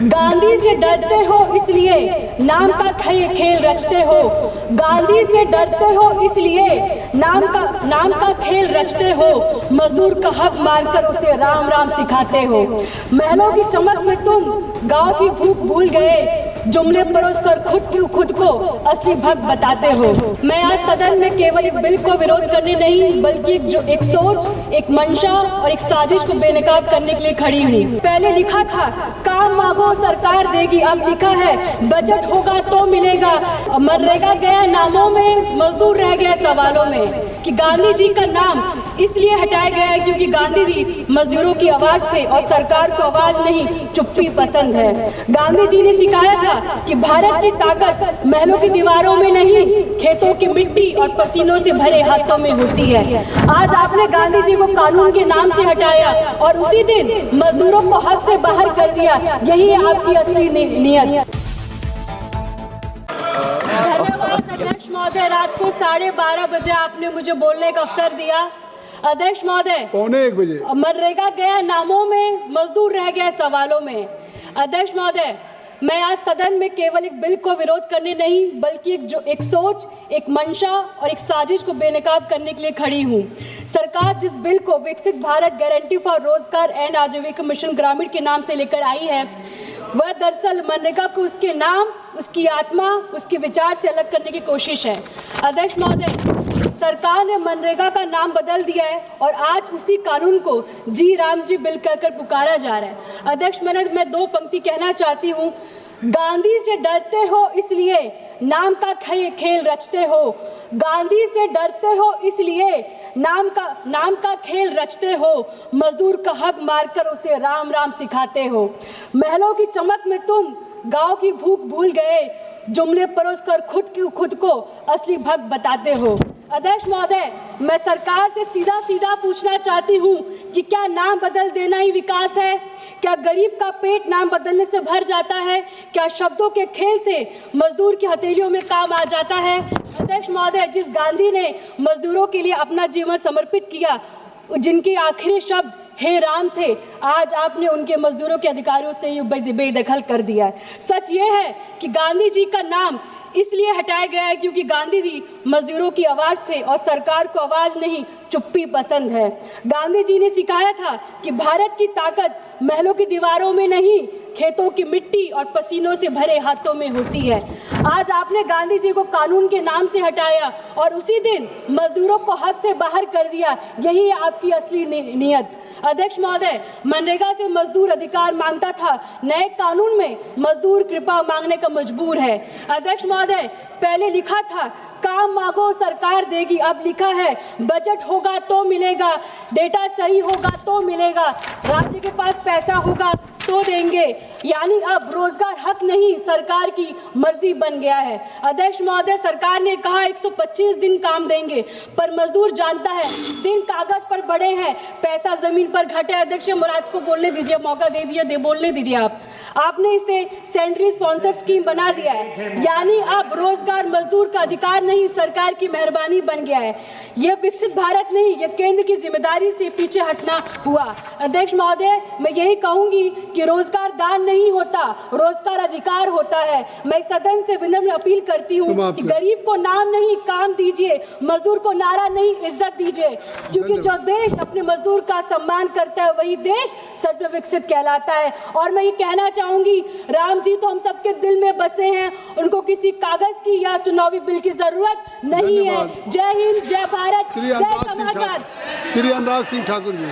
गांधी से डरते हो इसलिए नाम का खेल रचते हो। गांधी से डरते हो इसलिए नाम का खेल रचते हो। मजदूर का हक मारकर उसे राम राम सिखाते हो। महलों की चमक में तुम गांव की भूख भूल गए। जुमले परोसकर खुद को असली भक्त बताते हो। मैं आज सदन में केवल एक बिल को विरोध करने नहीं बल्कि एक सोच, एक मंशा और एक साजिश को बेनकाब करने के लिए खड़ी हूँ। पहले लिखा था काम मांगो सरकार देगी, अब लिखा है बजट होगा तो मिलेगा। मनरेगा गया नामों में, मजदूर रह गए सवालों में। कि गांधी जी का नाम इसलिए हटाया गया है क्योंकि गांधी जी मजदूरों की आवाज थे और सरकार को आवाज नहीं, चुप्पी पसंद है। गांधी जी ने सिखाया था कि भारत की ताकत महलों की दीवारों में नहीं, खेतों की मिट्टी और पसीनों से भरे हाथों में होती है। आज आपने गांधी जी को कानून के नाम से हटाया और उसी दिन मजदूरों को हक से बाहर कर दिया। यही है आपकी असली नीयत। धन्यवाद अध्यक्ष महोदय, रात को 12:30 बजे आपने मुझे बोलने का अवसर दिया। अध्यक्ष महोदय, 1:45 बजे मनरेगा गया नामों में, मजदूर रह गए सवालों में। अध्यक्ष महोदय, मैं आज सदन में केवल एक बिल को विरोध करने नहीं बल्कि एक सोच, एक मंशा और एक साजिश को बेनकाब करने के लिए खड़ी हूँ। सरकार जिस बिल को विकसित भारत गारंटी फॉर रोजगार एंड आजीविका मिशन ग्रामीण के नाम से लेकर आई है, वह दरअसल मनरेगा को उसके नाम, उसकी आत्मा, उसके विचार से अलग करने की कोशिश है। अध्यक्ष महोदय, सरकार ने मनरेगा का नाम बदल दिया है और आज उसी कानून को जी राम जी बिल कहकर पुकारा जा रहा है। अध्यक्ष, मैं 2 पंक्ति कहना चाहती हूँ। गांधी से डरते हो इसलिए नाम का खेल रचते हो। गांधी से डरते हो इसलिए नाम का खेल रचते हो। मजदूर का हक मारकर उसे राम राम सिखाते हो। महलों की चमक में तुम गांव की भूख भूल गए। जुमले परोसकर खुद को असली भक्त बताते हो। अध्यक्ष महोदय, मैं सरकार से सीधा पूछना चाहती हूँ कि क्या नाम बदल देना ही विकास है? क्या गरीब का पेट नाम बदलने से भर जाता है? क्या शब्दों के खेल से मजदूर की हथेलियों में काम आ जाता है? अध्यक्ष महोदय, जिस गांधी ने मजदूरों के लिए अपना जीवन समर्पित किया, जिनके आखिरी शब्द हे राम थे, आज आपने उनके मजदूरों के अधिकारों से ये बेदखल कर दिया है। सच ये है कि गांधी जी का नाम इसलिए हटाया गया है क्योंकि गांधी जी मजदूरों की आवाज थे और सरकार को आवाज नहीं, चुप्पी पसंद है। गांधी जी ने सिखाया था कि भारत की ताकत महलों की दीवारों में नहीं, खेतों की मिट्टी और पसीनों से भरे हाथों में होती है। आज आपने गांधी जी को कानून के नाम से हटाया और उसी दिन मजदूरों को हक से बाहर कर दिया। यही है आपकी असली नीयत। अध्यक्ष महोदय, मनरेगा से मजदूर अधिकार मांगता था, नए कानून में मजदूर कृपा मांगने का मजबूर है। अध्यक्ष महोदय, पहले लिखा था काम मांगो सरकार देगी, अब लिखा है बजट होगा तो मिलेगा, डेटा सही होगा तो मिलेगा, राज्य के पास पैसा होगा तो देंगे। यानी अब रोजगार हक नहीं, सरकार की मर्जी बन गया है। अध्यक्ष महोदय, सरकार ने कहा 125 दिन काम देंगे, पर मजदूर जानता है दिन कागज पर बड़े हैं, पैसा जमीन पर घटे। अध्यक्ष, मुराद को बोलने दीजिए, मौका दे दिया, बोलने दीजिए। आपने इसे सेंट्रली स्पॉन्सर्ड स्कीम बना दिया है। यानी अब रोजगार मजदूर का अधिकार नहीं, सरकार की मेहरबानी बन गया है। यह विकसित भारत नहीं, यह केंद्र की जिम्मेदारी से पीछे हटना हुआ। अध्यक्ष महोदय, मैं यही कहूंगी कि रोजगार दान नहीं होता, रोजगार अधिकार होता है। मैं सदन से विनम्र अपील करती हूँ कि गरीब को नाम नहीं, काम दीजिए, मजदूर को नारा नहीं, इज्जत दीजिए। क्योंकि जो देश अपने मजदूर का सम्मान करता है वही देश सच में विकसित कहलाता है। और मैं ये कहना चाहूंगी, राम जी तो हम सबके दिल में बसे हैं, उनको किसी कागज की या चुनावी बिल की जरूरत नहीं है। जय हिंद, जय भारत, जय समाजवाद। श्री अनुराग सिंह ठाकुर जी।